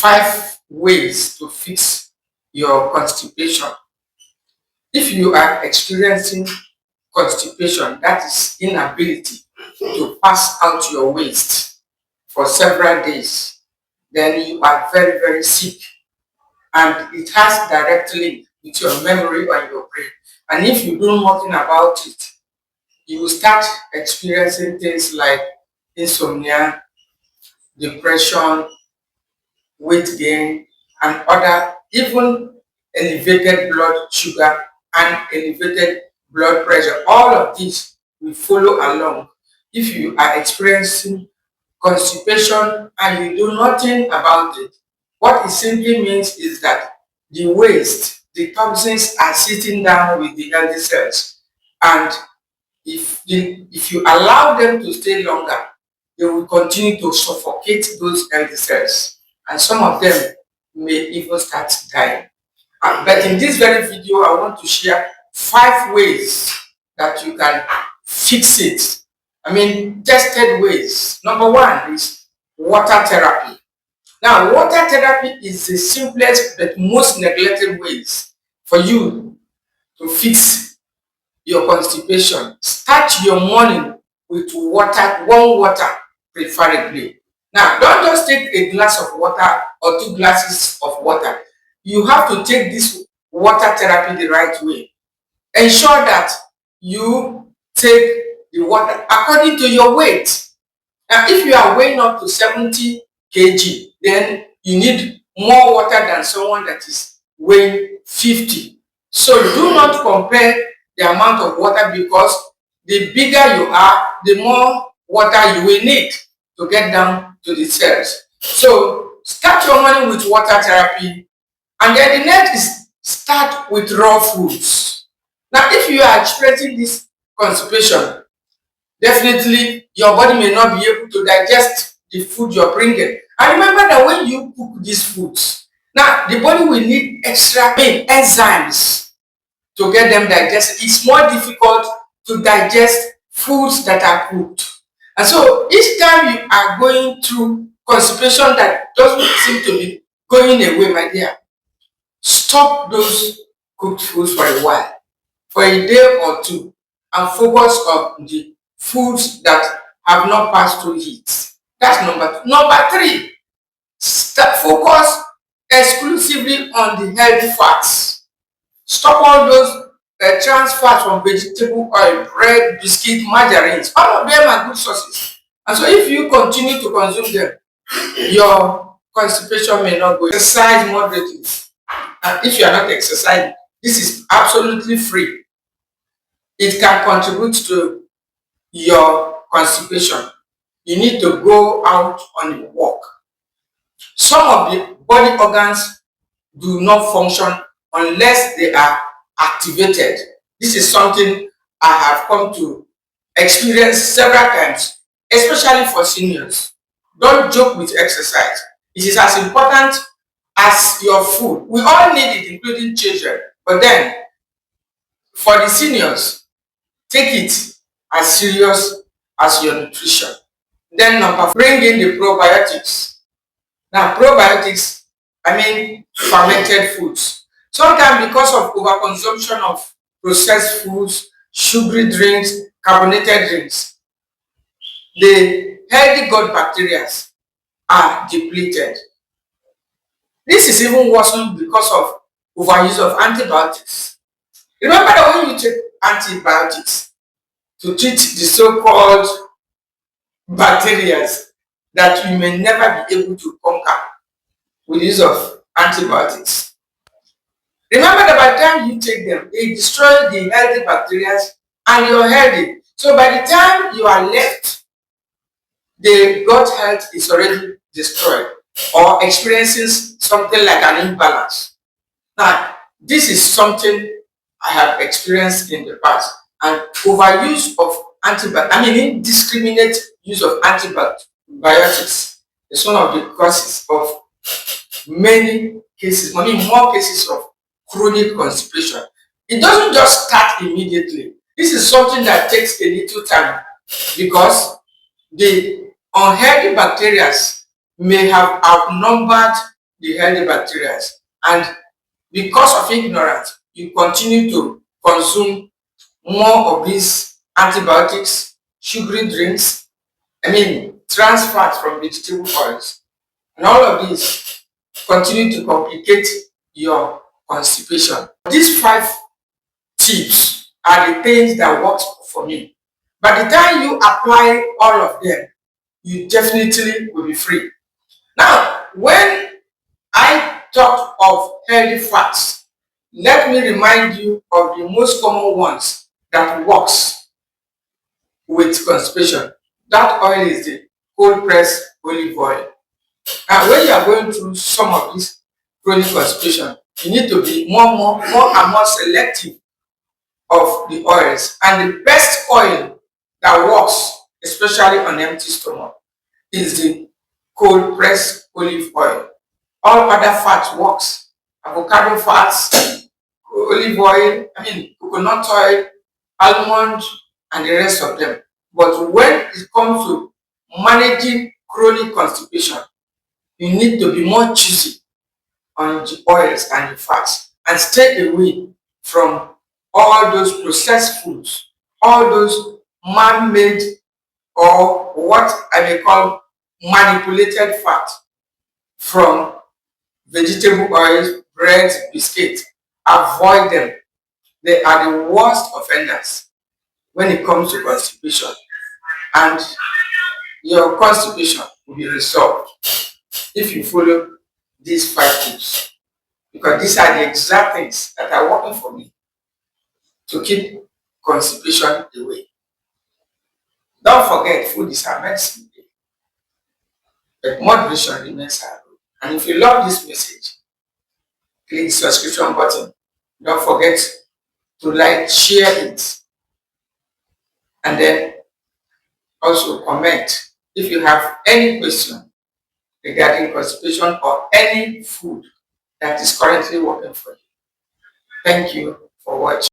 5 ways to fix your constipation. If you are experiencing constipation, that is inability to pass out your waste for several days, then you are very, very sick, and it has direct link with your memory and your brain. And if you do nothing about it, you will start experiencing things like insomnia, depression, weight gain, and other, even elevated blood sugar and elevated blood pressure. All of these will follow along if you are experiencing constipation and you do nothing about it. What it simply means is that the waste, the toxins are sitting down with the healthy cells, and if you allow them to stay longer, they will continue to suffocate those healthy cells, and some of them may even start dying. But in this very video, I want to share 5 ways that you can fix it. I mean, tested ways. Number 1 is water therapy. Now, water therapy is the simplest but most neglected ways for you to fix your constipation. Start your morning with water, warm water preferably. Now, don't just take a glass of water or 2 glasses of water. You have to take this water therapy the right way. Ensure that you take the water according to your weight. Now, if you are weighing up to 70 kg, then you need more water than someone that is weighing 50. So do not compare the amount of water, because the bigger you are, the more water you will need to get down to the cells. So start your morning with water therapy, and then the next is start with raw foods. Now, if you are experiencing this constipation, definitely your body may not be able to digest the food you're bringing. And remember that when you cook these foods, now the body will need extra enzymes to get them digested. It's more difficult to digest foods that are cooked. And so each time you are going through constipation that doesn't seem to be going away, my dear, stop those cooked foods for a while, for a day or two, and focus on the foods that have not passed through heat. That's number 2. Number 3, focus exclusively on the healthy fats. Stop all those trans fats from vegetable oil, bread, biscuit, margarines. All of them are good sources. And so if you continue to consume them, your constipation may not go. Exercise moderately. And if you are not exercising, this is absolutely free. It can contribute to your constipation. You need to go out on a walk. Some of the body organs do not function unless they are activated. This is something I have come to experience several times, especially for seniors. Don't joke with exercise. It is as important as your food. We all need it, including children. But then, for the seniors, take it as serious as your nutrition. Then number 4, bring in the probiotics. Now, probiotics, I mean fermented foods. Sometimes because of overconsumption of processed foods, sugary drinks, carbonated drinks, the healthy gut bacteria are depleted. This is even worsened because of overuse of antibiotics. Remember that when you take antibiotics to treat the so-called bacteria that you may never be able to conquer with the use of antibiotics. Remember that by the time you take them, they destroy the healthy bacteria and you're healthy. So by the time you are left, the gut health is already destroyed or experiencing something like an imbalance. Now, this is something I have experienced in the past, and overuse of indiscriminate use of antibiotics is one of the causes of many cases, more cases of chronic constipation. It doesn't just start immediately. This is something that takes a little time, because the unhealthy bacteria may have outnumbered the healthy bacteria. And because of ignorance, you continue to consume more of these antibiotics, sugary drinks, trans fat from vegetable oils. And all of these continue to complicate your constipation. These 5 tips are the things that work for me. By the time you apply all of them, you definitely will be free. Now, when I talk of healthy fats, let me remind you of the most common ones that works with constipation. That oil is the cold pressed olive oil. And when you are going through some of this chronic constipation, you need to be more and more selective of the oils. And the best oil that works, especially on empty stomach, is the cold pressed olive oil. All other fats works. Avocado fats, olive oil, coconut oil, almond, and the rest of them. But when it comes to managing chronic constipation, you need to be more choosy on the oils and the fats and stay away from all those processed foods, all those man-made or what I may call manipulated fat from vegetable oils, breads, biscuits. Avoid them. They are the worst offenders when it comes to constipation. And your constipation will be resolved if you follow these 5 tips. Because these are the exact things that are working for me to keep constipation away. Don't forget, food is our medicine, but moderation remains our rule. And if you love this message, click the subscription button. Don't forget to like, share it, and then also comment if you have any question regarding constipation or any food that is currently working for you. Thank you for watching.